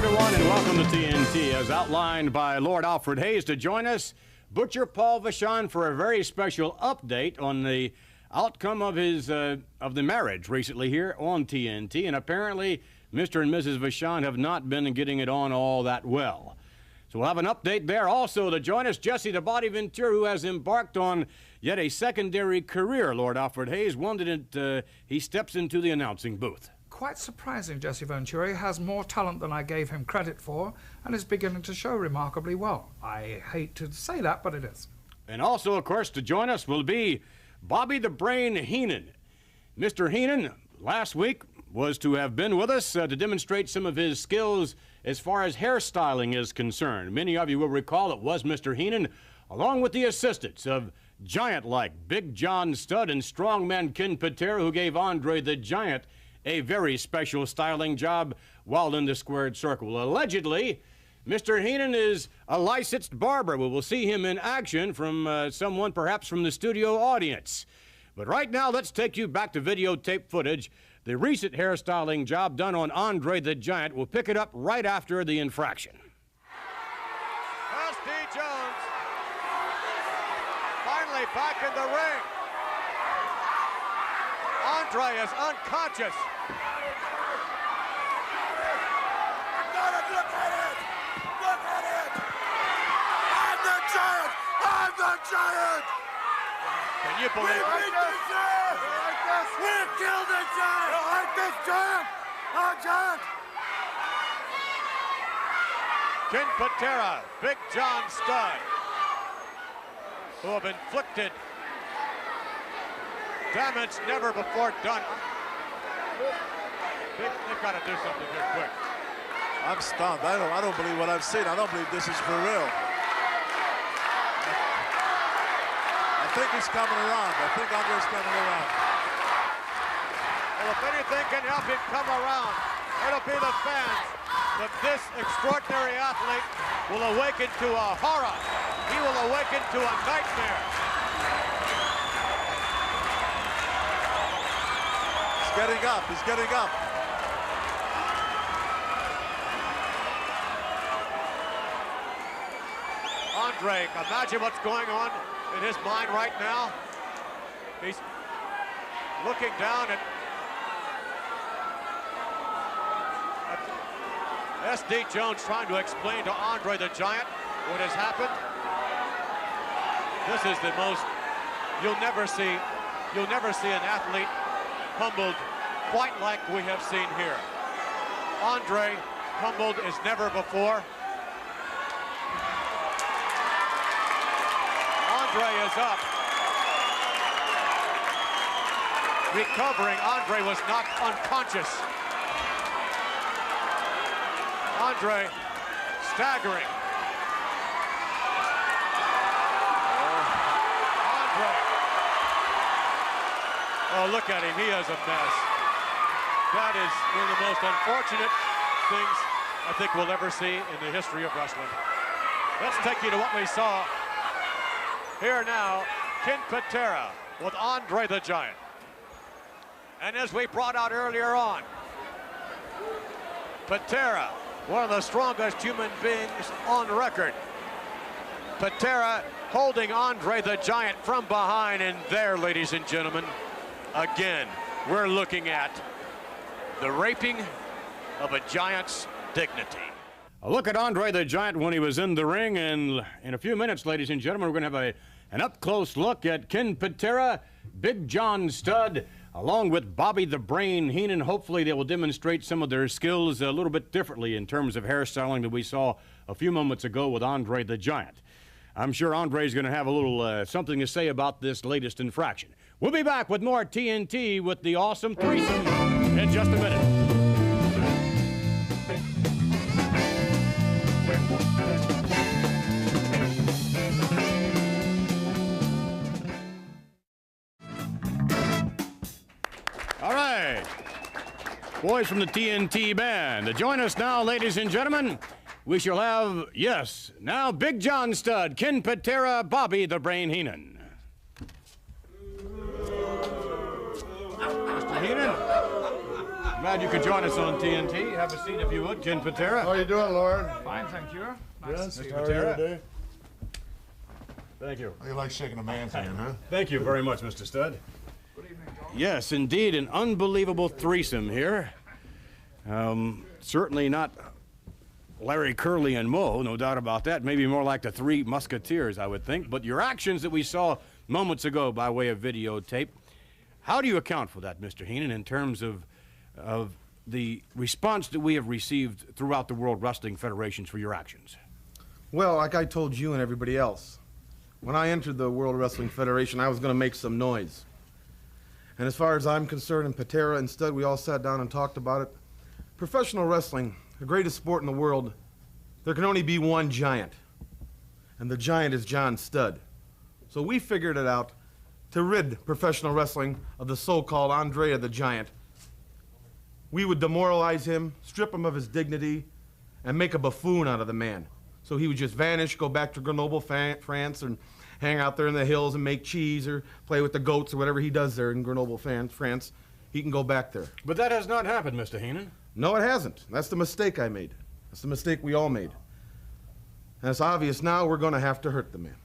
everyone, and welcome to TNT. As outlined by Lord Alfred Hayes, to join us, Butcher Paul Vachon for a very special update on the outcome of his of the marriage recently here on TNT. And apparently, Mr. and Mrs. Vachon have not been getting it on all that well. So we'll have an update there. Also, to join us, Jesse the Body Ventura, who has embarked on yet a secondary career, Lord Alfred Hayes. One that he steps into the announcing booth. Quite surprising, Jesse Ventura. He has more talent than I gave him credit for and is beginning to show remarkably well. I hate to say that, but it is. And also, of course, to join us will be Bobby the Brain Heenan. Mr. Heenan, last week, was to have been with us to demonstrate some of his skills as far as hairstyling is concerned. Many of you will recall it was Mr. Heenan, along with the assistance of giant-like Big John Studd and strongman Ken Patera, who gave Andre the Giant a very special styling job while in the squared circle. Allegedly, Mr. Heenan is a licensed barber. We will see him in action from someone perhaps from the studio audience. But right now, let's take you back to videotape footage. The recent hairstyling job done on Andre the Giant. We'll pick it up right after the infraction. SD Jones finally back in the ring. Andre is unconscious. Look at it! Look at it! I'm the Giant! I'm the Giant! Can you believe it? We beat the Giant! We killed the Giant! You like this Giant? Our Giant! Ken Patera, Big John Studd, who have inflicted damage never before done. They've got to do something here quick. I'm stunned. I don't believe what I've seen. I don't believe this is for real. I think he's coming around. I think Andre's coming around. Well, if anything can help him come around, it'll be the fans. But this extraordinary athlete will awaken to a horror. He will awaken to a nightmare. He's getting up. He's getting up. Andre, imagine what's going on in his mind right now. He's looking down at SD Jones, trying to explain to Andre the Giant what has happened. This is the most, you'll never see an athlete humbled quite like we have seen here. Andre humbled as never before. Andre is up. Recovering, Andre was knocked unconscious. Andre staggering. Andre. Oh, look at him, he is a mess. That is one of the most unfortunate things I think we'll ever see in the history of wrestling. Let's take you to what we saw. Here now, Ken Patera with Andre the Giant. And as we brought out earlier on, Patera, one of the strongest human beings on record. Patera holding Andre the Giant from behind, and there, ladies and gentlemen, again, we're looking at the raping of a giant's dignity. A look at Andre the Giant when he was in the ring, and in a few minutes, ladies and gentlemen, we're going to have an up-close look at Ken Patera, Big John Studd, along with Bobby the Brain Heenan. Hopefully they will demonstrate some of their skills a little bit differently in terms of hairstyling that we saw a few moments ago with Andre the Giant. I'm sure Andre's going to have a little something to say about this latest infraction. We'll be back with more TNT with the awesome threesome in just a minute. All right, boys from the TNT band, to join us now, ladies and gentlemen, we shall have, yes, now Big John Studd, Ken Patera, Bobby the Brain Heenan. Mr. Heenan, glad you could join us on TNT. Have a seat if you would, Ken Patera. How you doing, Lord? Fine, thank you. Nice to see you. How are you today? Thank you. You like shaking a man's hand, huh? Thank you very much, Mr. Studd. Good evening, John. Yes, indeed, an unbelievable threesome here. Certainly not Larry, Curly, and Moe, no doubt about that. Maybe more like the Three Musketeers, I would think. But your actions that we saw moments ago by way of videotape, how do you account for that, Mr. Heenan, in terms of the response that we have received throughout the World Wrestling Federations for your actions? Well, like I told you and everybody else, when I entered the World Wrestling Federation, I was going to make some noise. And as far as I'm concerned, and Patera and Studd, we all sat down and talked about it. Professional wrestling, the greatest sport in the world, there can only be one giant. And the giant is John Studd. So we figured it out to rid professional wrestling of the so-called Andrea the Giant. We would demoralize him, strip him of his dignity, and make a buffoon out of the man. So he would just vanish, go back to Grenoble, France, and hang out there in the hills and make cheese or play with the goats or whatever he does there in Grenoble, France. He can go back there. But that has not happened, Mr. Heenan. No, it hasn't. That's the mistake I made. That's the mistake we all made. And it's obvious now we're going to have to hurt the man.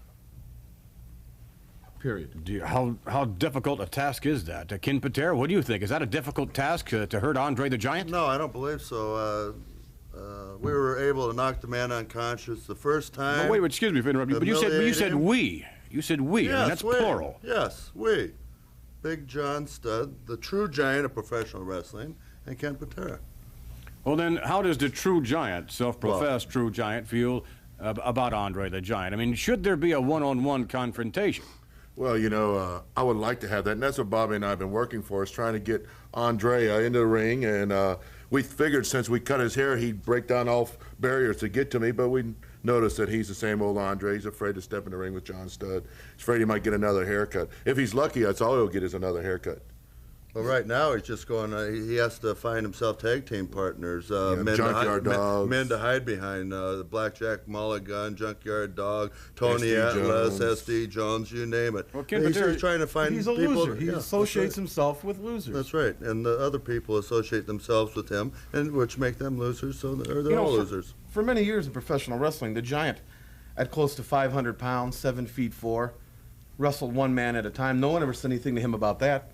Period. How difficult a task is that? Ken Patera, what do you think? Is that a difficult task to hurt Andre the Giant? No, I don't believe so. We were able to knock the man unconscious the first time. Oh, wait, excuse me for interrupting you, but you said we. You said we. Yes, I mean, that's we. plural. Yes, we. Big John Studd, the true giant of professional wrestling, and Ken Patera. Well, then, how does the true giant, self-professed true giant, feel about Andre the Giant? I mean, should there be a one-on-one confrontation? Well, you know, I would like to have that, and that's what Bobby and I have been working for, is trying to get Andre into the ring, and we figured since we cut his hair, he'd break down all barriers to get to me, but we noticed that he's the same old Andre. He's afraid to step in the ring with John Studd. He's afraid he might get another haircut. If he's lucky, that's all he'll get is another haircut. Well, right now he's just going. He has to find himself tag team partners. Junkyard Dogs. Men to hide behind. The Blackjack Mulligan, Junkyard Dog, Tony SD Atlas, Jones. SD Jones, you name it. Well, Ken He's Patera, just trying to find He's a people. loser. He Yeah, associates that's right. himself with losers. That's right, and the other people associate themselves with him, and which make them losers. So they're all losers. For many years in professional wrestling, the Giant, at close to 500 pounds, 7'4", wrestled one man at a time. No one ever said anything to him about that.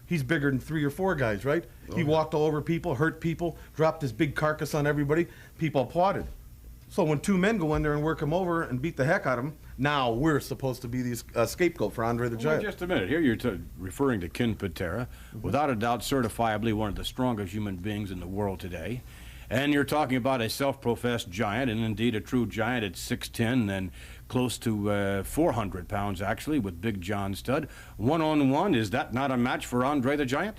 He's bigger than 3 or 4 guys, right? He walked all over people, hurt people, dropped his big carcass on everybody. People applauded. So when 2 men go in there and work him over and beat the heck out of him, now we're supposed to be the scapegoat for Andre the Giant. Well, just a minute. Here you're referring to Ken Patera, without a doubt certifiably one of the strongest human beings in the world today. And you're talking about a self-professed giant, and indeed a true giant at 6'10", and close to 400 pounds, actually, with Big John Studd. One-on-one, is that not a match for Andre the Giant?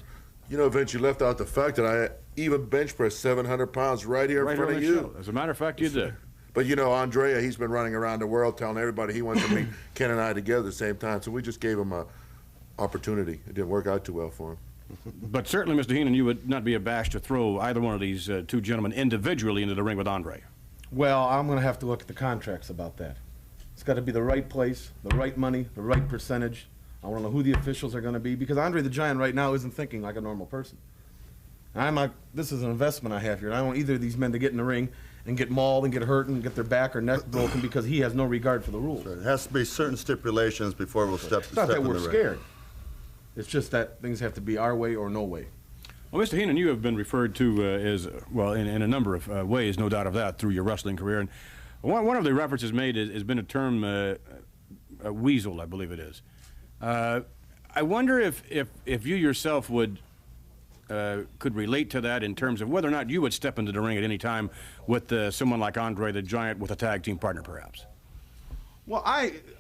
You know, Vince, you left out the fact that I even bench press 700 pounds right here in front of you. As a matter of fact, you did. But, you know, Andrea, he's been running around the world telling everybody he wants to meet Ken and I together at the same time, so we just gave him an opportunity. It didn't work out too well for him. But certainly, Mr. Heenan, you would not be abashed to throw either one of these 2 gentlemen individually into the ring with Andre. Well, I'm going to have to look at the contracts about that. It's got to be the right place, the right money, the right percentage. I want to know who the officials are going to be, because Andre the Giant right now isn't thinking like a normal person. And I'm like, this is an investment I have here, and I don't want either of these men to get in the ring and get mauled and get hurt and get their back or neck broken because he has no regard for the rules. It has to be certain stipulations before we'll step It's not that in the we're ring. scared. It's just that things have to be our way or no way. Well, Mr. Heenan, you have been referred to as, well, in a number of ways, no doubt of that, through your wrestling career. And one of the references made has been a term, weasel, I believe it is. I wonder if you yourself would could relate to that in terms of whether or not you would step into the ring at any time with someone like Andre the Giant with a tag team partner, perhaps. Well,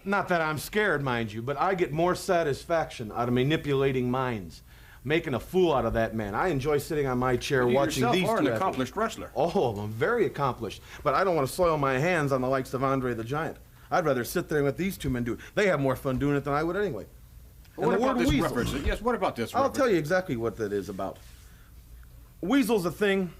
not that I'm scared, mind you, but I get more satisfaction out of manipulating minds, making a fool out of that man. I enjoy sitting on my chair You watching yourself these are two an athletes. accomplished wrestler. Oh, I'm very accomplished, but I don't want to soil my hands on the likes of Andre the Giant. I'd rather sit there and let these 2 men do it. They have more fun doing it than I would anyway. What And the about word this weasel. reference? Yes, what about this I'll reference? tell you exactly what that is about. Weasel's a thing.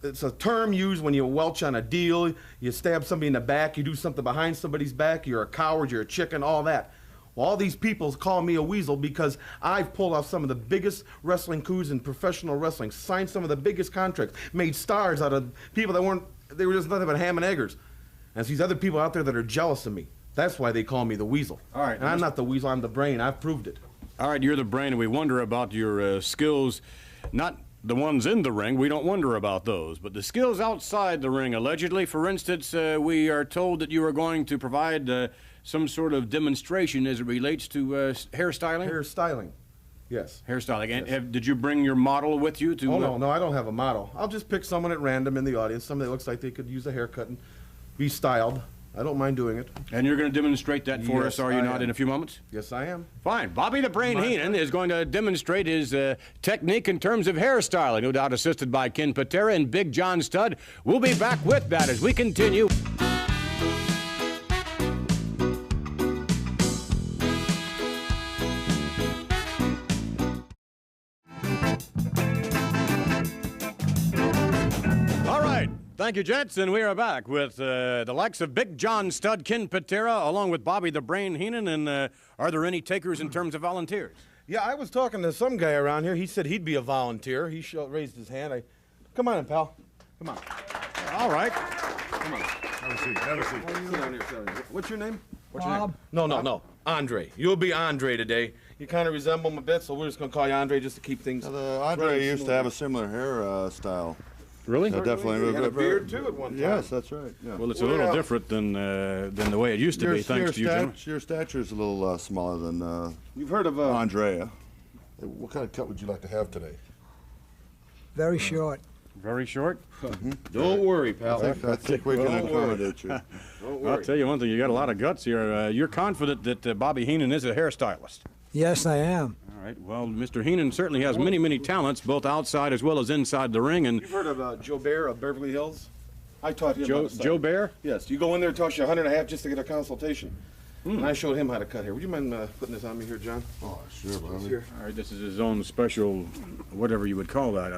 It's a term used when you welch on a deal, you stab somebody in the back, you do something behind somebody's back, you're a coward, you're a chicken, all that. All these people call me a weasel because I've pulled off some of the biggest wrestling coups in professional wrestling, signed some of the biggest contracts, made stars out of people that they were just nothing but ham and eggers. And it's these other people out there that are jealous of me. That's why they call me the weasel. All right. And I'm not the weasel, I'm the brain. I've proved it. All right, you're the brain, and we wonder about your skills, not the ones in the ring. We don't wonder about those, but the skills outside the ring, allegedly. For instance, we are told that you are going to provide some sort of demonstration as it relates to hairstyling? Hairstyling, yes. Hairstyling. Yes. And did you bring your model with you to... Oh, no, I don't have a model. I'll just pick someone at random in the audience, somebody that looks like they could use a haircut and be styled. I don't mind doing it. And you're going to demonstrate that for us, are you not, in a few moments? Yes, I am. Fine. Bobby the Brain Heenan is going to demonstrate his technique in terms of hairstyling, no doubt assisted by Ken Patera and Big John Studd. We'll be back with that as we continue. Thank you, gents, and we are back with the likes of Big John Studd, Ken Patera, along with Bobby the Brain Heenan. And are there any takers in terms of volunteers? Yeah, I was talking to some guy around here. He said he'd be a volunteer. He raised his hand. Come on in, pal. Come on. All right. Come on. Have a seat. Have a seat. Sit down here, sit down here. What's your name? What's your name? No. Andre. You'll be Andre today. You kind of resemble him a bit, so we're just going to call you Andre just to keep things... Andre used to have a similar hairstyle. Really? Definitely. He had a beard, too, at one time. Yes, that's right. Yeah. Well, it's a little different than the way it used to be, thanks to you, gentlemen. Your stature's a little smaller than You've heard of Andrea. What kind of cut would you like to have today? Very short. Very short? Don't worry, pal. I think we can accommodate you. Don't worry. I'll tell you one thing, you got a lot of guts here. You're confident that Bobby Heenan is a hairstylist? Yes, I am. All right, well, Mr. Heenan certainly has many, many talents, both outside as well as inside the ring. And You've heard of Joe Bear of Beverly Hills? I taught him how to style. Joe Bear? Yes, you go in there, it costs you $150 just to get a consultation. And I showed him how to cut hair. Would you mind putting this on me here, John? Oh, sure, Bobby. All right, this is his own special, whatever you would call that.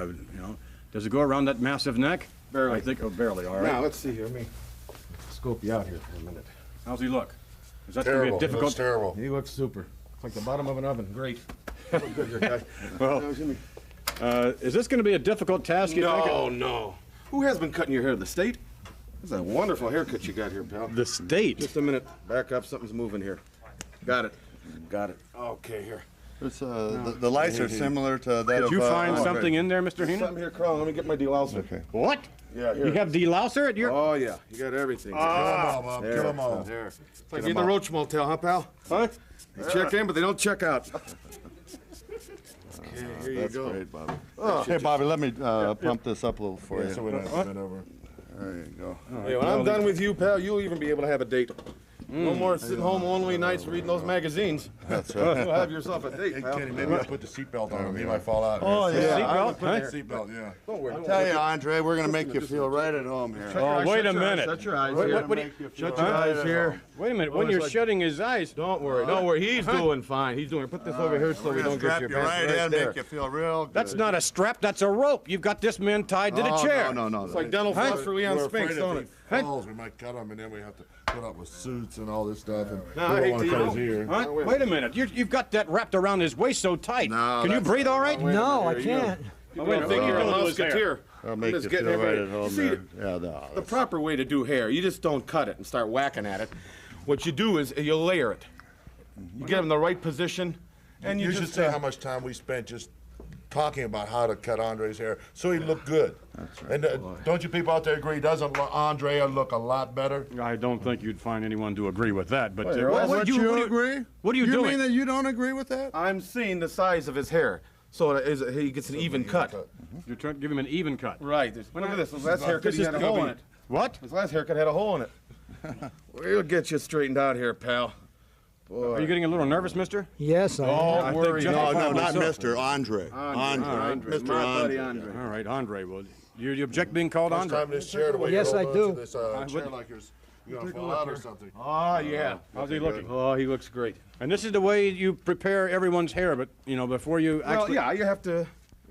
Does it go around that massive neck? Barely. I think, barely, all right. Now, let's see here. Let me scope you out here for a minute. How's he look? Is that Terrible. going to be a difficult... Looks terrible. He looks super. It's like the bottom of an oven. Great. Look good here, guy. Well, is this going to be a difficult task, you think? No. Who has been cutting your hair? The state? That's a wonderful haircut you got here, pal. The state? Just a minute. Back up. Something's moving here. Got it. Got it. Okay, here. It's, the lights are similar to that Did of... you find something in there, Mr. Heenan? Something here, Carl. Let me get my delouser. Okay. What? Yeah, here. You have delouser at your... Oh, yeah. You got everything. Kill them all, Bob. There. Kill them all. There. It's like in the Roach Motel, huh, pal? Huh? They check in, but they don't check out. Okay, here you That's go. great, Bobby. Hey, Bobby, let me pump this up a little for you. So we don't have to bend over. There you go. Hey, when I'm done with you, pal, you'll even be able to have a date. No more sitting home lonely nights reading those magazines. That's right. You'll have yourself a date, Hey, pal. Kenny, maybe I'll put the seatbelt on him. He might fall out. Oh, yeah. Seatbelt? Seatbelt, yeah. Don't worry. I'll tell you, Andre, we're going to make you feel right at home here. Oh, wait a minute. Shut your eyes What here. do you... Shut your eyes here. Wait a minute. When it's you're like- shutting his eyes... Don't worry. Don't worry. He's doing fine. He's doing. Put this over here so we don't get Strap your you pants right in, there. make you feel real good. That's not a strap, that's a rope. You've got this man tied to the chair. No. It's like dental floss for Leon We're Spinks, afraid don't if it? he falls, we might cut him, and then we have to put up with suits and all this stuff. And No, I we hate don't want to to cut his know. ear. Huh? Wait a minute. You've got that wrapped around his waist so tight. No, Can you that's breathe all right? No, I Here you can't. People don't think you're a musketeer. I'll make you Just feel getting right everybody- at home You see, there. Yeah, no. The proper way to do hair, you just don't cut it and start whacking at it. What you do is you layer it. You get them in the right position, and You just should say how much time we spent just talking about how to cut Andre's hair so he looked good. That's right. And don't you people out there agree? Doesn't Andre look a lot better? I don't think you'd find anyone to agree with that, but... What you agree? What are you You doing? mean that you don't agree with that? I'm seeing the size of his hair, so he gets an even cut. You're trying to give him an even cut. Right. Look at this. His last haircut he had a hole in it. What? His last haircut had a hole in it. We'll get you straightened out here, pal. Boy. Are you getting a little nervous, mister? Yes, I am. Don't I worry. think No, Jeff- not Mr. Andre. Andre. Mr. My Andre. buddy Andre. All right, Andre. Well, you object being called First Andre? time in this chair, the way Yes, you I hold do. on to this chair like you're going to fall out or something. Oh, yeah. How's he looking? Oh, he looks great. And this is the way you prepare everyone's hair, but, before you Well, actually... yeah, you have to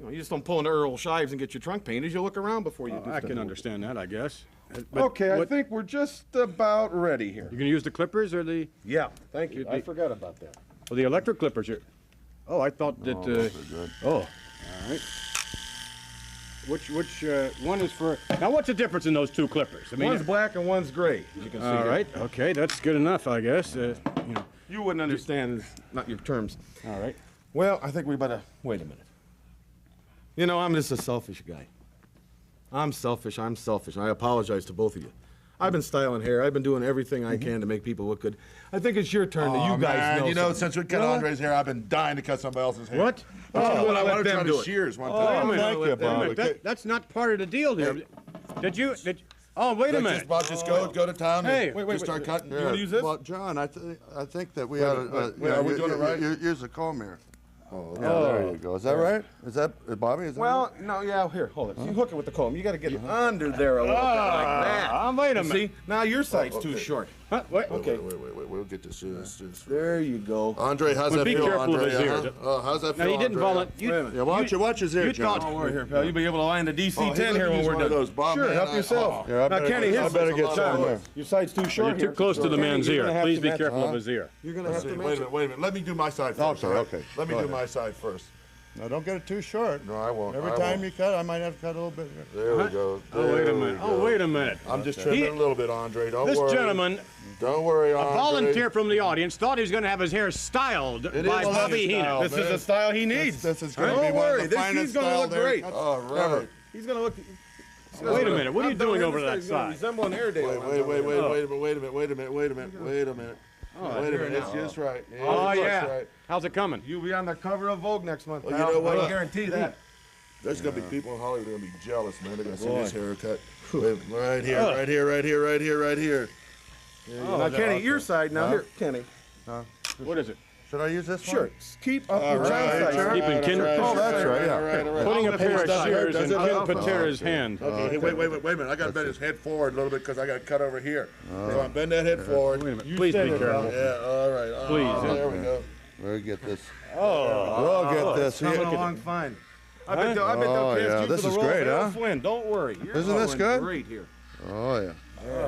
You just don't pull into Earl Shives and get your trunk painted. You look around before you do I stuff. can understand that, I guess. But Okay, I think we're just about ready here. You gonna use the clippers or the? Yeah, thank you. You- I forgot about that. Well, the electric clippers are. Oh, I thought that. Oh, all right. Which one is for? Now, what's the difference in those two clippers? I One's black and one's gray, as you can see. all here. right. Okay, that's good enough, I guess. You know. You wouldn't understand, not your terms. All right. Well, I think we better wait a minute. You know, I'm just a selfish guy. I'm selfish. I apologize to both of you. I've been styling hair. I've been doing everything I can to make people look good. I think it's your turn to you guys know. You know, something. since we cut Andre's hair, I've been dying to cut somebody else's hair. What? Oh, I let want to them try do the it. shears one Wait a time. minute. thank you, Wait a Bob. minute. That's not part of the deal here. Did you? Oh, wait a minute. Just go to town Hey, and just start cutting. You want to use this? Well, John, I think that we ought to. wait, are we doing it right? Use the comb here. Oh, yeah, there you go. Is that right? Is that Bobby? Is that Well, no, yeah, here, hold it. You hook it with the comb. You got to get it under there a little bit like that. Wait a You minute. see? Now your side's too short. Huh? Wait. Okay. Wait. We'll get this. There you go. Andre, how's that Be feel, careful of Andre? his ears. How's that feel, Now, he didn't Andre? volunteer. Yeah, watch his ear, you John. Don't worry here, pal. You'll be able to line the DC-10 hey, let here me when use we're one of done. those, Bob, Sure, man. help yourself. Yeah, I Now, better- Kenny, I here's better get John, some. your side's too short You're too here. close to the Kenny, man's you're ear. gonna have Please to be match- careful of his ear. You're going to have to match it. Wait a minute. Let me do my side first. Okay, all right? okay. Let me Go do ahead. my side first. No, don't get it too short. No, I won't. Every I time won't. you cut, I might have to cut a little bit here. There we go. Oh, wait a There minute. we Oh, go. wait a minute. I'm just trimming a little bit, Andre. Don't This worry. gentleman, Don't worry, a Andre. volunteer from the audience, thought he was going to have his hair styled by is Bobby style. Heenan. This is the style he needs. This is going to Don't be one worry, of the he's finest going to look styled great. haircuts All right. ever. He's going to look... Wait a minute. What are you doing over that side? Resembling Airedale. Wait a minute. It's just right. Yeah, Oh, it's just yeah. right. How's it coming? You'll be on the cover of Vogue next month, Well, pal. you know what? I can guarantee that. There's gonna be people in Hollywood that are gonna be jealous, man. They're gonna see this haircut. Right here. Now, Kenny, your side now. Here, Kenny. What is it? Should I use this one? Sure. Keep up your John side. sure. Keeping Ken, Oh, that's right, yeah. putting a pair of Does it hurt? shears in Does it Ken hurt? Patera's hand. Okay, hey, wait a minute. I gotta bend his head forward a little bit because I gotta cut over here. So I bend that head forward. Wait a minute. Please be careful. Yeah, all right. Please. There we go. We'll get this. We'll get this. Coming here. along fine. I bet they'll Oh, cast yeah, you this for the is role of great, Errol huh? Flynn. Don't worry. You're Isn't this going good? Great here. Oh, yeah.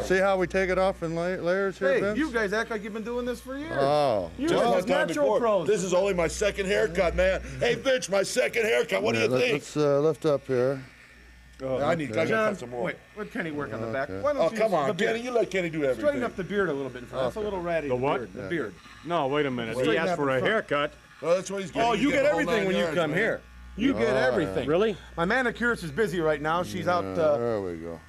See how we take it off in layers here, Hey, Vince? you guys act like you've been doing this for years. Oh. You Just guys like time natural before. pros. This is only my second haircut, man. Hey, bitch, my second haircut. What do you think? Let's lift up here. I gotta John, cut some more. wait, let Kenny work on the back. Okay. Why don't Oh, you come use on, the beard? Kenny. You let Kenny do everything. Straighten up the beard a little bit in front. That's a little ratty. The what? Beard, the beard. No, wait a minute. He Straighten asked up for in a front. haircut. Well, that's what he's getting. Oh, He's you getting get the whole everything 9 when you yards, come man. here. You get everything. Really? My manicurist is busy right now. She's out. There we go.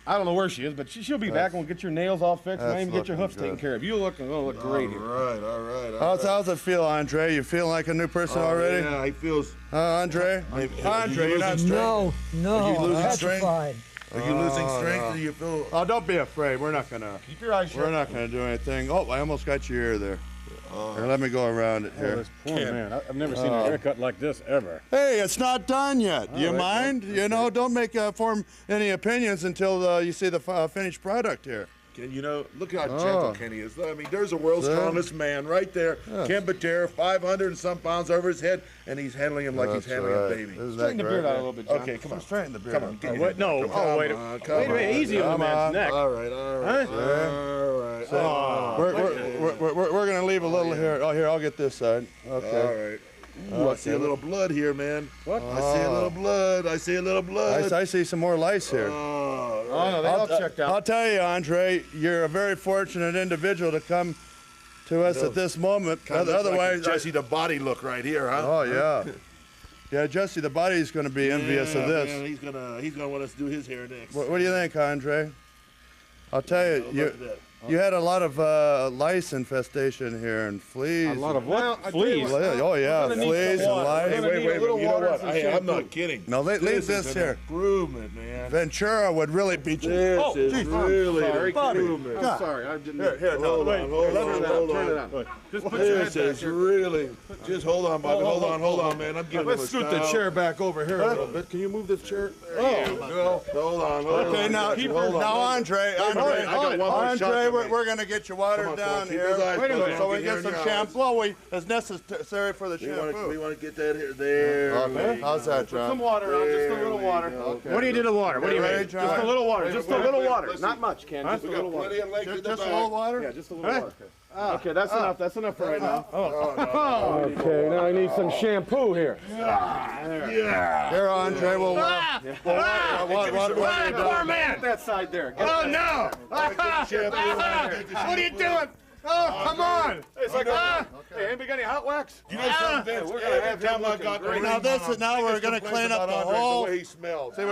I don't know where she is, but she'll be back and we'll get your nails all fixed and that's even get your hoofs looking taken good. care of. You're gonna look great here. All right. How's it feel, Andre? You feeling like a new person already? Yeah, he feels. Andre? Andre, you're not straight. No, Are you losing strength? petrified. Are you losing strength? Or do you feel? Oh, don't be afraid. We're not gonna. Keep your eyes shut. We're not gonna do anything. Oh, I almost got your ear there. Here, let me go around it Oh, here. this poor man. I've never seen a haircut like this ever. Hey, it's not done yet. You mind? You know, don't make form any opinions until you see the finished product here. You know, look how gentle Kenny is. I mean, there's the world's strongest man right there. Ken Patera, 500 and some pounds over his head, and he's handling him like he's handling a baby. Isn't that Straighten the beard great? out a little bit, John. Okay, come on. Straighten the beard. Come on, get your Wait, no. Oh, wait. Wait a minute. Easy on the man's neck. All right. We're gonna leave a little here. Oh, here, I'll get this side. Okay. All right. Ooh, I see a little blood here, man. What? I see a little blood. I see some more lice here. Oh, no, they all checked out. I'll tell you, Andre, you're a very fortunate individual to come to us at this moment. Otherwise, Jesse the body look right here, huh? oh yeah, yeah, Jesse, the body's going to be envious of this. Man, he's gonna want us to do his hair next. What do you think, Andre? I'll tell you, Look at that. you had a lot of lice infestation here and fleas. A lot of what? Well, I tell you Fleas. what, Oh yeah, gonna need fleas some and water. lice. Hey, We're gonna wait, need a little you know water what? and Hey, I'm shampoo. not kidding. No, leave is this an here. improvement, man. Ventura would really beat you. This is really an sorry. improvement. I'm sorry. I didn't. Here, hold on. Turn it on. Just put your head This back is here. really. Just hold on, Bobby. Hold on, man. I'm giving him Let's a scoot the style. chair back over here a little bit. Can you move this chair? Hold on. Okay, now, Hold on. Andre, I got one more shot. we're going to get you watered down here. So we get some shampoo. Well, it's necessary for the shampoo. We want to get that here. There. Okay. How's that, John? Some water on, just a little water. Okay. What do you do to water? What do you mean? Just a little water. Just a little water. Not much, Ken. Just a We little got water. plenty of legs in the Just a back. little water? Yeah, just a little water. Okay, that's enough. That's enough for right now. Okay, now I need some shampoo here. Here, Andre, we'll water Poor man! That side there. Oh, no! What are you doing? Oh, come on! It's like, hey, anybody got any hot wax? You know something, Vince? we're gonna have Every time him I looking got the great. ring Now on, now we're going to biggest clean up complaint the about whole. Andre is the way he smells. See, we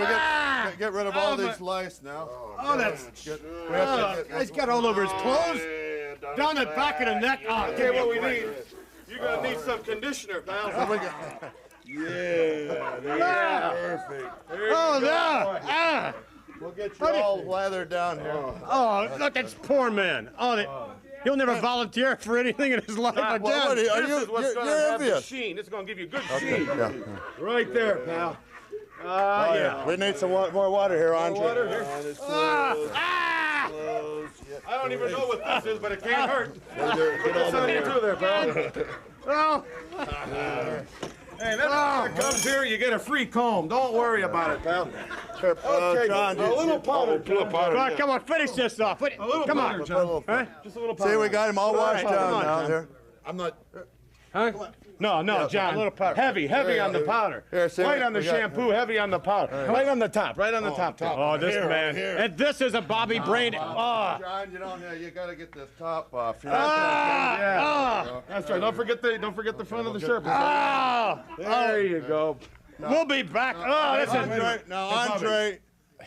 get rid of all these lice now. Oh, that's... We have to He's got all over his clothes. Down the back of the neck. Oh, Okay, what we need. You're gonna need some conditioner, pal. Perfect. Oh, no! We'll get you all lathered down here. Oh, look, that's poor man. He'll never volunteer for anything in his life again. What are you? This is what's gonna You're have the envious. sheen. It's gonna give you good sheen. Yeah. Right there, pal. Yeah. We need some more water here, Andre. Water here. I don't even know what this is, but it can't hurt. Put this on you too there, pal. Oh, Hey, that comes here, you get a free comb. Don't worry about it, pal. Okay, John, a little powder. come on, finish this off. Come on. Huh? Just a little powder. See, we got him all washed Come down on, now. John. Here. I'm not. Huh? No, John. A little powder. Heavy on the powder. Here, see, Light on the we got- shampoo, heavy on the powder. Right on the top, right on the top. Oh, this Here, man. here. And this is a Bobby Brain. Oh, John, you got to get this top off. That's right. Don't forget the front of the shirt. there you go. We'll be back. Oh, this is Andre, now, Andre.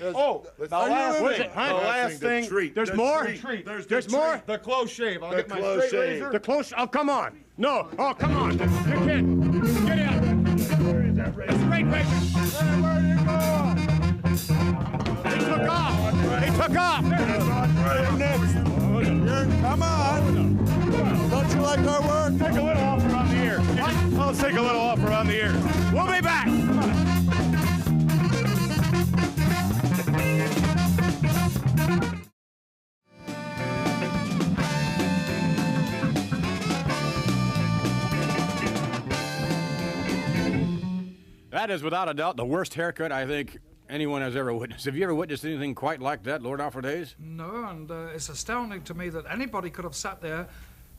Oh, the last, what's it? Huh? The last thing. There's more? There's more? The close shave. I'll get my close straight shave. razor. The close. Oh, come on. No. Oh, come on. You can't. Get out. Where is that razor? Straight razor. Where did it go? He took off. He took off. Come on. Don't you like our work? Take a little off around the ears. I'll take a little off around the ears. We'll be back. Come on. That is without a doubt the worst haircut I think anyone has ever witnessed. Have you ever witnessed anything quite like that, Lord Alfred Hayes? No, and it's astounding to me that anybody could have sat there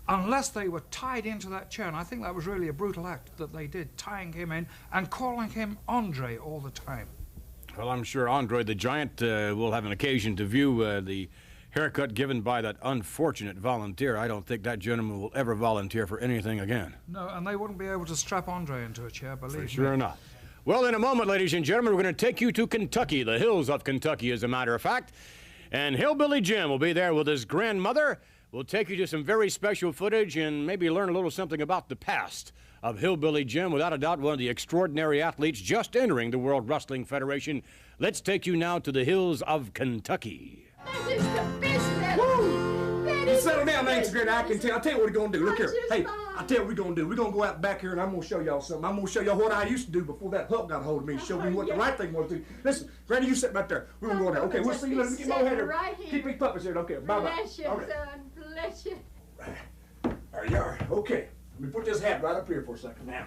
unless they were tied into that chair. And I think that was really a brutal act that they did, tying him in and calling him Andre all the time. Well, I'm sure Andre the Giant will have an occasion to view the haircut given by that unfortunate volunteer. I don't think that gentleman will ever volunteer for anything again. No, and they wouldn't be able to strap Andre into a chair, believe me. Sure enough. Well, in a moment, ladies and gentlemen, we're going to take you to Kentucky, the hills of Kentucky, as a matter of fact. And Hillbilly Jim will be there with his grandmother. We'll take you to some very special footage and maybe learn a little something about the past of Hillbilly Jim, without a doubt one of the extraordinary athletes just entering the World Wrestling Federation. Let's take you now to the hills of Kentucky. Settle down, man, Granny. I can tell. I'll tell you what we're going to do. Look here. Hey, I'll tell you what we're going to do. We're going to go out back here, and I'm going to show y'all something. I'm going to show y'all what I used to do before that hook got a hold of me. Show me what the right thing was to do. Listen, Granny, you sit right there. We're going to go in there. Okay, we'll see you. Let me get my head here. Right here. Keep these puppets here. Okay, bye-bye. Bless you, All right. son. Bless you. There you are. Okay. Let me put this hat right up here for a second now.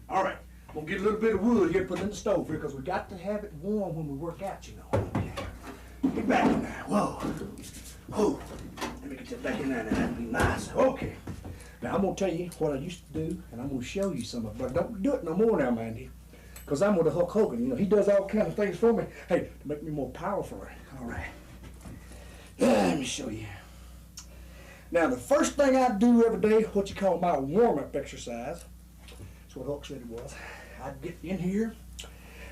All right. I'm going to get a little bit of wood here, put it in the stove here, because we got to have it warm when we work out, you know. Okay. Get back in there. Whoa. Whoa. Let me get that back in there now. That'd be nice. Okay. Now, I'm going to tell you what I used to do, and I'm going to show you some of it. But don't do it no more now, Mandy. Because I'm with the Hulk Hogan. You know, he does all kind of things for me. Hey, to make me more powerful. All right. Let me show you. Now, the first thing I do every day, what you call my warm-up exercise, that's what Hulk said it was. I'd get in here,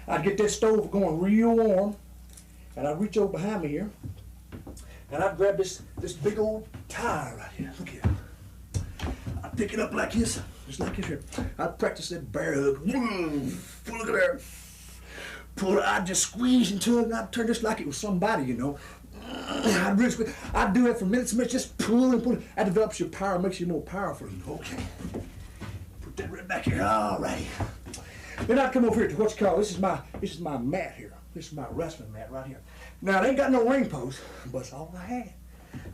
I'd get that stove going real warm, and I'd reach over behind me here, and I'd grab this big old tire right here. Look here. I'd pick it up like this, just like this here. I'd practice that bear hug. Look at there. Pull it, I'd just squeeze into it, and I'd turn just like it was somebody, you know. I'd do that for minutes and minutes, just pull and pull. That develops your power, makes you more powerful. Okay. Put that right back here. All right. Then I'd come over here to what's called, this is my mat here. This is my wrestling mat right here. Now, it ain't got no ring post, but it's all I had.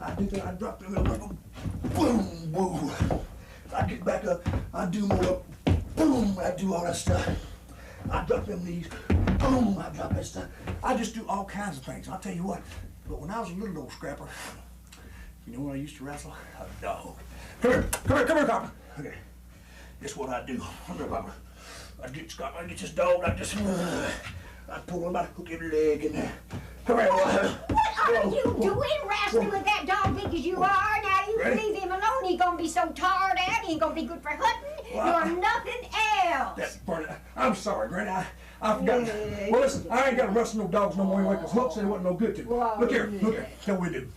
I do that, I drop them in a little, boom, woo. I get back up, I do more, boom, I do all that stuff. I drop them knees, boom, I drop that stuff. I just do all kinds of things, I'll tell you what. But when I was a little old scrapper, you know what I used to wrestle? A dog. Come here, Copper. Okay, this is what I do. Come here, Copper. I get this dog, I pull him out, hook every leg in there. Come here, What are you doing, wrestling with that dog big as you are? Now you leave him alone. He's gonna be so tired out. He ain't gonna be good for hunting. You're nothing else. I'm sorry, Granny. I forgot. Well, listen, I ain't got to wrestle no dogs no more anyway, because Hook said it wasn't no good to me. Look here. Tell what we do.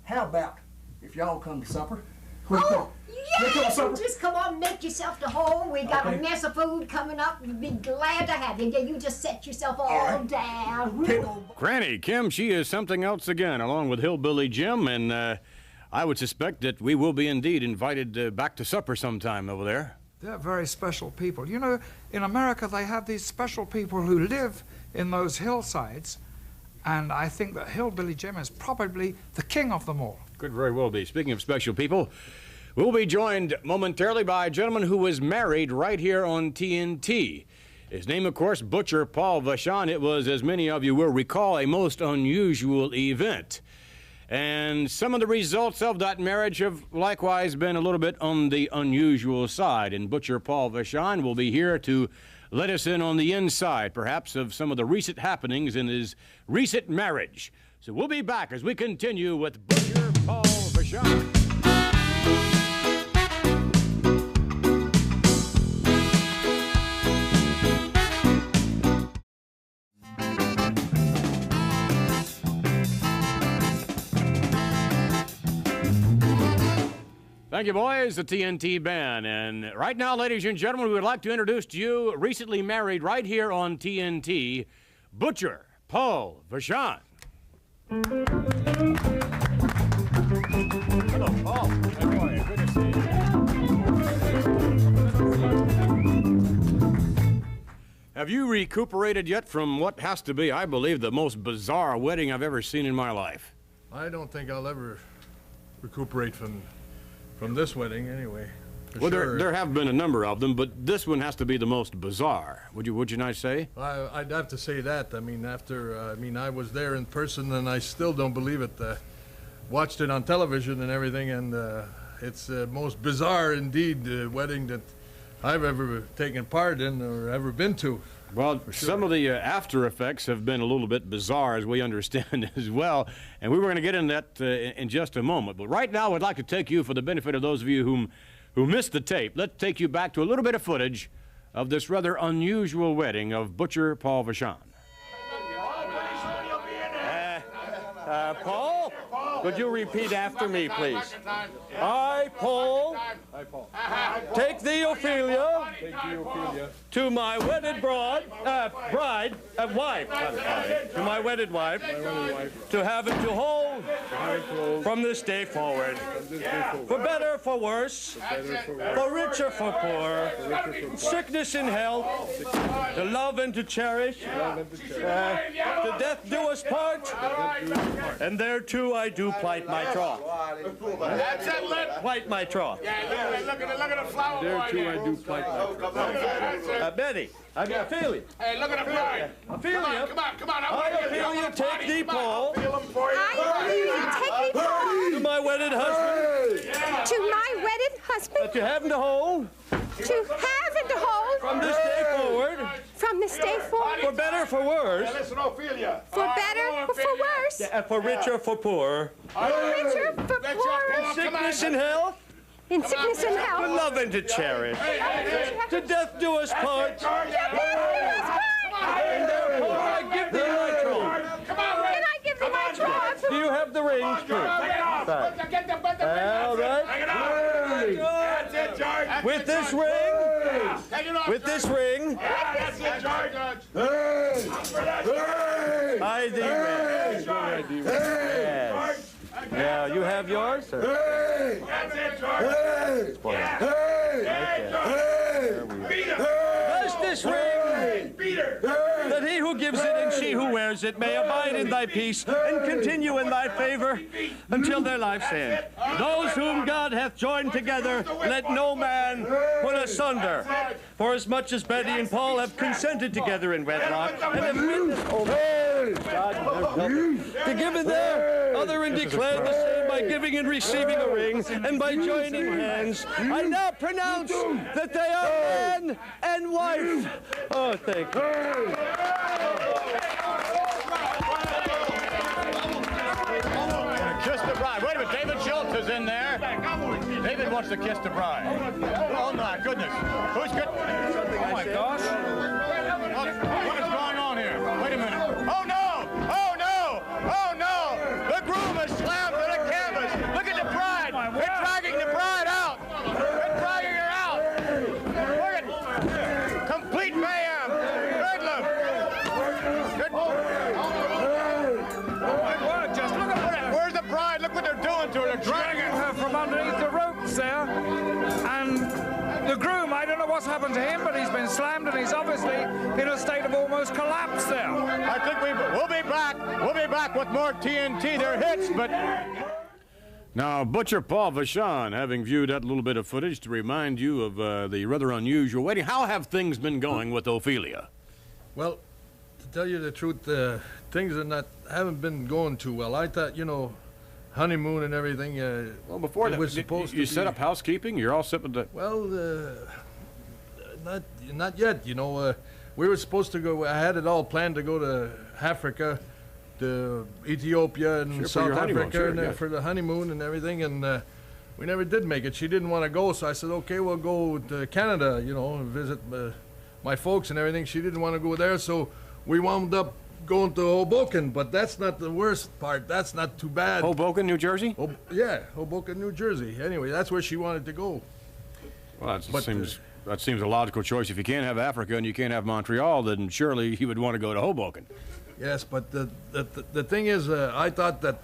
How about if y'all come to supper? Yes, just come on and make yourself to home. We got a mess of food coming up. We'd be glad to have you. You just set yourself all down. Granny Kim, she is something else again, along with Hillbilly Jim, and I would suspect that we will be indeed invited back to supper sometime over there. They're very special people. You know, in America they have these special people who live in those hillsides, and I think that Hillbilly Jim is probably the king of them all. Could very well be. Speaking of special people, we'll be joined momentarily by a gentleman who was married right here on TNT. His name, of course, Butcher Paul Vachon. It was, as many of you will recall, a most unusual event. And some of the results of that marriage have likewise been a little bit on the unusual side. And Butcher Paul Vachon will be here to let us in on the inside, perhaps, of some of the recent happenings in his recent marriage. So we'll be back as we continue with Butcher Paul Vachon. Thank you, boys, the TNT Band. And right now, ladies and gentlemen, we would like to introduce to you, recently married right here on TNT, Butcher Paul Vachon. Hello, Paul. How are you? Good to see you. Have you recuperated yet from what has to be, I believe, the most bizarre wedding I've ever seen in my life? I don't think I'll ever recuperate from this wedding, anyway. Well, sure. there have been a number of them, but this one has to be the most bizarre. Would you not say? I'd have to say that. I mean, I was there in person, and I still don't believe it. Watched it on television and everything, and it's the most bizarre, indeed, wedding that I've ever taken part in or ever been to. Well, some of the after effects have been a little bit bizarre, as we understand as well, and we were going to get into that in just a moment. But right now, I'd like to take you, for the benefit of those of you who missed the tape, let's take you back to a little bit of footage of this rather unusual wedding of Butcher Paul Vachon. Paul, could you repeat after me, please? I, Paul, take thee, Ophelia, to my wedded wife, to my wedded wife, to have and to hold, from this day forward, for better, for worse, for richer, for poor, sickness and health, to love and to cherish, to death do us part, and thereto I do plight my troth. That's it, Plight my troth. Yeah, look at the flower boy. Thereto I do plight my troth. Betty, I mean Ophelia. Hey, look at the bride. Ophelia. Come on. I, Ophelia, take thee, Paul. Feel him for you. Take me, Paul. To my wedded husband. To my wedded husband. To have and to hold. To have and to hold. From this day forward. From this day forward. For better, for worse. Listen, Ophelia. For better, for worse. For richer, for poor. For richer, for poorer. In sickness and health. In sickness and To health. love and to cherish. To death do us part. To death do us part. And therefore I give thee my troth. And I give thee my troth. Do you have the rings, too? All right. That's it, George. With this ring. With this ring. That's it, George. I thee ring. Yes. Now, you have yours, sir? That's it, George. Does this ring that he who gives it and she who wears it may abide in thy peace and continue in thy favor until their life's end. Those whom God hath joined together, let no man put asunder. For as much as Betty and Paul have consented together in wedlock, and have witnessed to give in their other and declared the same by giving and receiving a ring, and by joining hands, I now pronounce that they are man and wife. Oh, thank you. Kiss the bride. Wait a minute, David Schultz is in there. David wants to kiss the bride. Oh my goodness. Who's good? Oh my gosh. What is going on here? Wait a minute. Oh no! Oh no! Oh no! The groom is slammed to the canvas. Look at the bride. They're dragging the bride out. They're dragging her out. Look at complete mayhem. Bedlam. Just look at that. Where's the bride? Look what they're doing to her. They're Dragging her from underneath the ropes there. And the groom, I don't know what's happened to him, but he's been slammed and he's obviously in a state of almost collapse there. I think we'll be back. We'll be back with more TNT. They're hits, but... Now, Butcher Paul Vachon, having viewed that little bit of footage to remind you of the rather unusual wedding, how have things been going with Ophelia? Well, to tell you the truth, things haven't been going too well. I thought, you know, honeymoon and everything. Well, before that, was supposed you to set be, up housekeeping. You're all set with the. Well, not yet. You know, we were supposed to go. I had it all planned to go to Africa, to Ethiopia and South Africa for the honeymoon and everything, and we never did make it. She didn't want to go, so I said, okay, we'll go to Canada. You know, and visit my folks and everything. She didn't want to go there, so we wound up going to Hoboken, but that's not the worst part. That's not too bad. Hoboken, New Jersey? Yeah, Hoboken, New Jersey. Anyway, that's where she wanted to go. Well, that seems a logical choice. If you can't have Africa and you can't have Montreal, then surely he would want to go to Hoboken. Yes, but the thing is, I thought that,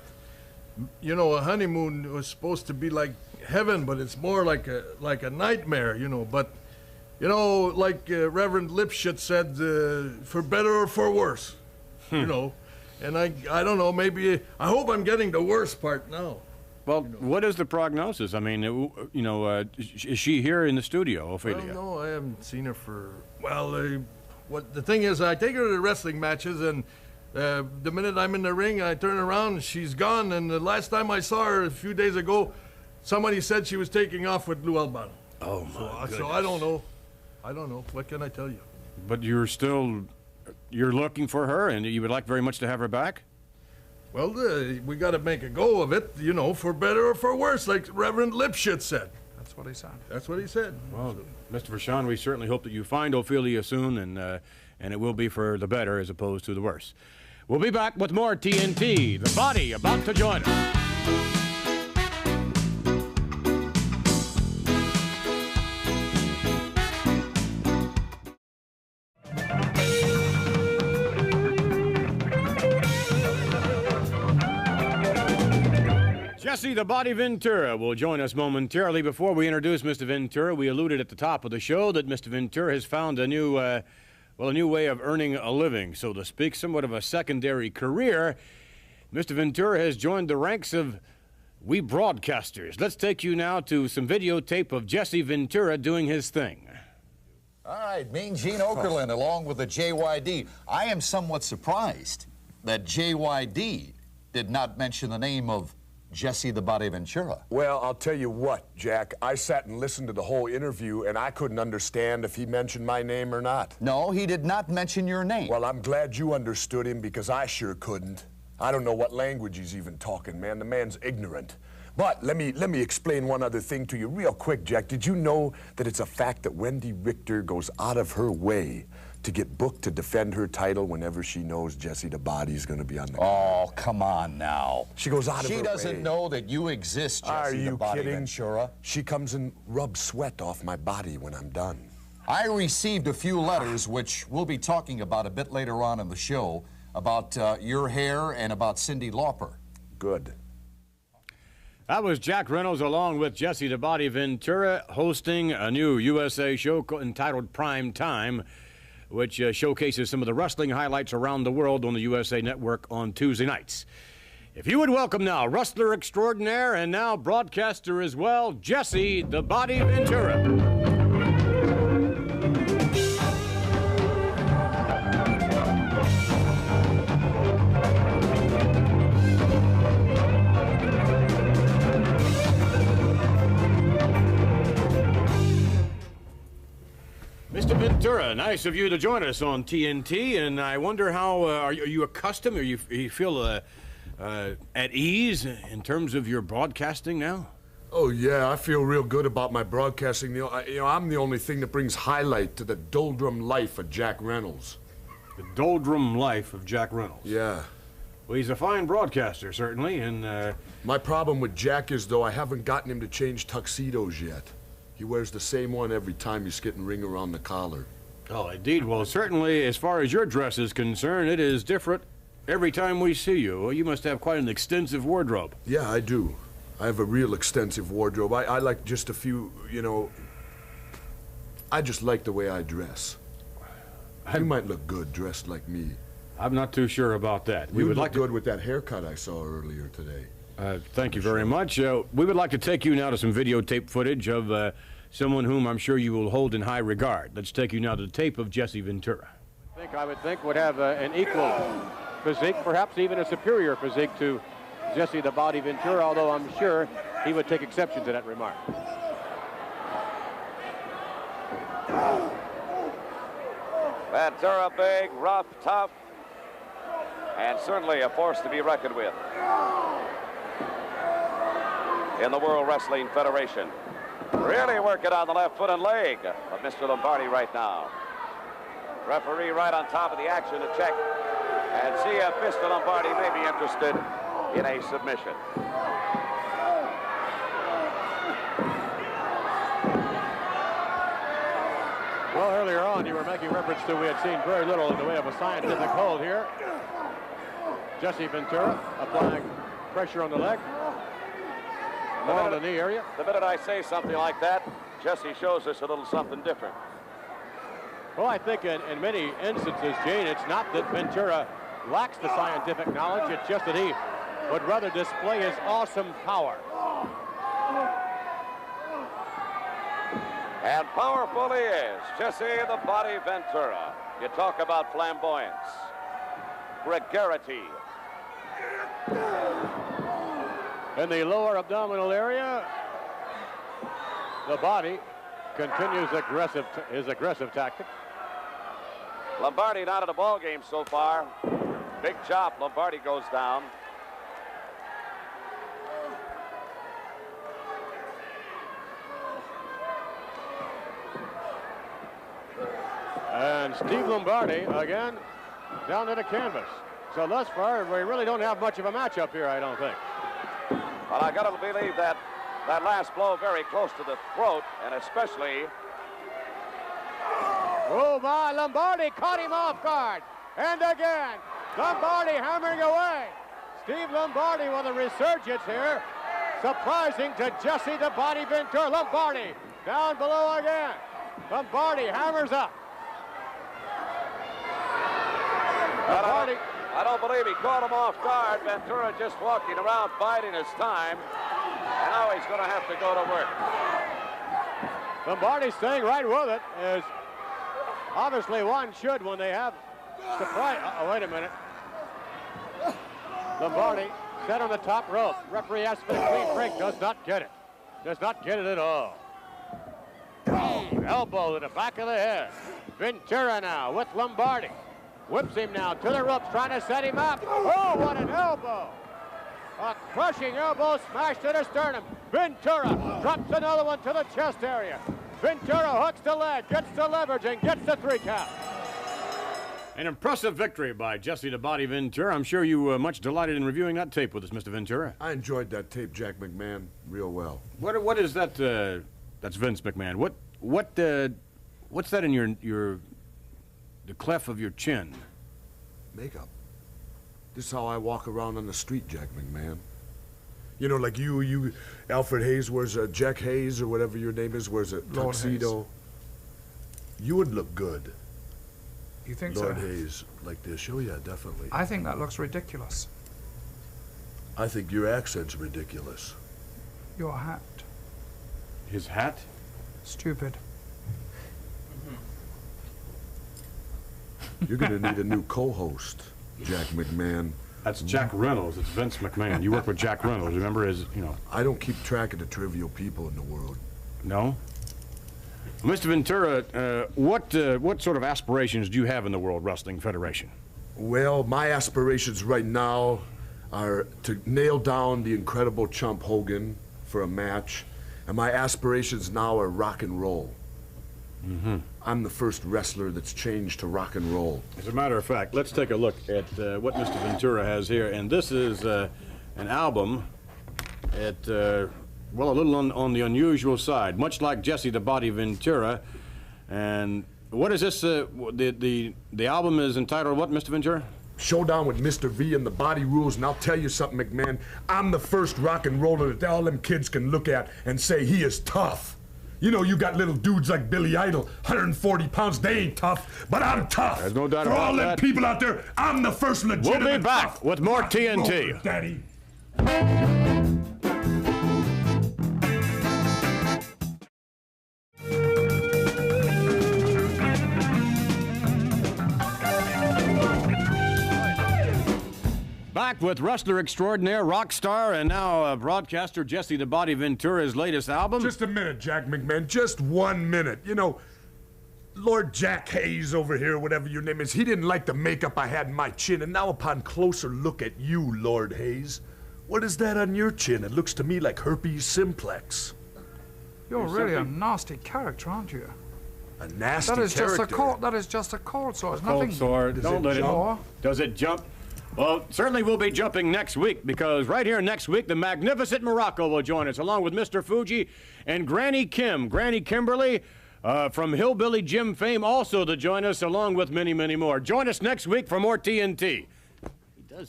you know, a honeymoon was supposed to be like heaven, but it's more like a nightmare, you know. But, you know, like Reverend Lipschitz said, for better or for worse. You know, and I don't know, maybe, I hope I'm getting the worst part now. Well, you know. What is the prognosis? I mean, you know, is she here in the studio, Ophelia? Well, no, I haven't seen her for, well, what the thing is, I take her to the wrestling matches, and the minute I'm in the ring, I turn around, and she's gone, and the last time I saw her a few days ago, somebody said she was taking off with Lou Albano. Oh, my goodness. So I don't know. What can I tell you? But you're looking for her, and you would like very much to have her back? Well, we got to make a go of it, you know, for better or for worse, like Reverend Lipschitz said. That's what he said. That's what he said. Well, Mr. Vachon, we certainly hope that you find Ophelia soon, and it will be for the better as opposed to the worse. We'll be back with more TNT. The Body about to join us. Jesse the Body Ventura will join us momentarily. Before we introduce Mr. Ventura, we alluded at the top of the show that Mr. Ventura has found a new way of earning a living, so to speak, somewhat of a secondary career. Mr. Ventura has joined the ranks of we broadcasters. Let's take you now to some videotape of Jesse Ventura doing his thing. All right, Mean Gene Okerlund along with the JYD. I am somewhat surprised that JYD did not mention the name of Jesse the Body Ventura. Well, I'll tell you what, Jack. I sat and listened to the whole interview, and I couldn't understand if he mentioned my name or not. No, he did not mention your name. Well, I'm glad you understood him, because I sure couldn't. I don't know what language he's even talking, man. The man's ignorant. But let me explain one other thing to you real quick, Jack. Did you know that it's a fact that Wendy Richter goes out of her way to get booked to defend her title whenever she knows Jesse the Body's going to be on the card? Oh, come on now. She goes out of her way. She doesn't know that you exist, Jesse the Body Ventura. She comes and rubs sweat off my body when I'm done. I received a few letters, which we'll be talking about a bit later on in the show, about your hair and about Cyndi Lauper. Good. That was Jack Reynolds along with Jesse the Body Ventura hosting a new USA show entitled Prime Time. which showcases some of the wrestling highlights around the world on the USA Network on Tuesday nights. If you would welcome now wrestler extraordinaire and now broadcaster as well, Jesse the Body Ventura. Mr. Ventura, nice of you to join us on TNT, and I wonder how, are you accustomed, or you feel at ease in terms of your broadcasting now? Oh, yeah, I feel real good about my broadcasting. I'm the only thing that brings highlight to the doldrum life of Jack Reynolds. The doldrum life of Jack Reynolds? Yeah. Well, he's a fine broadcaster, certainly, and... My problem with Jack is, though, I haven't gotten him to change tuxedos yet. He wears the same one every time he's getting ring around the collar. Oh, indeed. Well, certainly, as far as your dress is concerned, it is different every time we see you. Well, you must have quite an extensive wardrobe. Yeah, I do. I have a real extensive wardrobe. I like just a few, I just like the way I dress. You might look good dressed like me. I'm not too sure about that. We would look good with that haircut I saw earlier today. Thank you very much. We would like to take you now to some videotape footage of someone whom I'm sure you will hold in high regard. Let's take you now to the tape of Jesse Ventura. I would think would have an equal physique, perhaps even a superior physique to Jesse the Body Ventura, although I'm sure he would take exception to that remark. Ventura, big, rough, tough, and certainly a force to be reckoned with in the World Wrestling Federation. Really working on the left foot and leg of Mr. Lombardi right now. Referee right on top of the action to check and see if Mr. Lombardi may be interested in a submission. Well, earlier on, you were making reference to we had seen very little in the way of a scientific hold here. Jesse Ventura applying pressure on the leg. More on the knee area. The minute I say something like that, Jesse shows us a little something different. Well, I think in many instances, Gene, it's not that Ventura lacks the scientific knowledge, it's just that he would rather display his awesome power. And powerful he is, Jesse the Body Ventura. You talk about flamboyance, gregarity. In the lower abdominal area, the Body continues his aggressive tactic. Lombardi not in a ball game so far. Big chop, Lombardi goes down. And Steve Lombardi again down to the canvas. So thus far, we really don't have much of a matchup here, I don't think. Well, I gotta believe that last blow very close to the throat, and especially... Oh my, Lombardi caught him off guard. And again, Lombardi hammering away. Steve Lombardi with a resurgence here. Surprising to Jesse the Body Ventura. Lombardi down below again. Lombardi hammers up. Lombardi. I don't believe he caught him off guard. Ventura just walking around biding his time. And now he's going to have to go to work. Lombardi staying right with it, as obviously one should when they have surprise. Oh, wait a minute. Lombardi set on the top rope. Referee asks for the clean break. Does not get it. Does not get it at all. Elbow to the back of the head. Ventura now with Lombardi. Whips him now to the ropes, trying to set him up. Oh, what an elbow. A crushing elbow smash to the sternum. Ventura drops another one to the chest area. Ventura hooks the leg, gets the leverage, and gets the 3 count. An impressive victory by Jesse the Body Ventura. I'm sure you were much delighted in reviewing that tape with us, Mr. Ventura. I enjoyed that tape, Jack McMahon, real well. What is that? That's Vince McMahon. What's that in the cleft of your chin? Makeup. This is how I walk around on the street, Jack McMahon. You know, like you, Alfred Hayes wears a Jack Hayes or whatever your name is, wears a tuxedo. You would look good You think Lord so? Hayes, like this show? Yeah, definitely. I think that looks ridiculous. I think your accent's ridiculous. Your hat. His hat? Stupid. You're gonna need a new co-host, Jack McMahon. That's Jack Reynolds. It's Vince McMahon. You work with Jack Reynolds. Remember his, you know. I don't keep track of the trivial people in the world. No? Mr. Ventura, what sort of aspirations do you have in the World Wrestling Federation? Well, my aspirations right now are to nail down the incredible Chump Hogan for a match, and my aspirations now are rock and roll. Mm-hmm. I'm the first wrestler that's changed to rock and roll. As a matter of fact, let's take a look at what Mr. Ventura has here, and this is an album at, well, a little on the unusual side, much like Jesse the Body Ventura. And what is this? The album is entitled what, Mr. Ventura? Showdown with Mr. V and the Body Rules, and I'll tell you something, McMahon. I'm the first rock and roller that all them kids can look at and say he is tough. You know, you got little dudes like Billy Idol, 140 pounds, they ain't tough, but I'm tough. There's no doubt For about all them that. people out there, I'm the first legitimate We'll be back tough with more rock and TNT. roller, Daddy. Back with wrestler extraordinaire, rock star, and now broadcaster Jesse the Body Ventura's latest album. Just a minute, Jack McMahon, just 1 minute. You know, Lord Jack Hayes over here, whatever your name is, he didn't like the makeup I had in my chin, and now upon closer look at you, Lord Hayes, what is that on your chin? It looks to me like herpes simplex. You're really a nasty character, aren't you? A nasty That is character? just a cold. That is just a cold sore. It's nothing. Cold sore. Don't let it. jump? Does it jump? Well, certainly we'll be jumping next week, because right here next week, the magnificent Morocco will join us, along with Mr. Fuji and Granny Kim, Granny Kimberly, from Hillbilly Jim fame, also to join us, along with many, many more. Join us next week for more TNT. He does.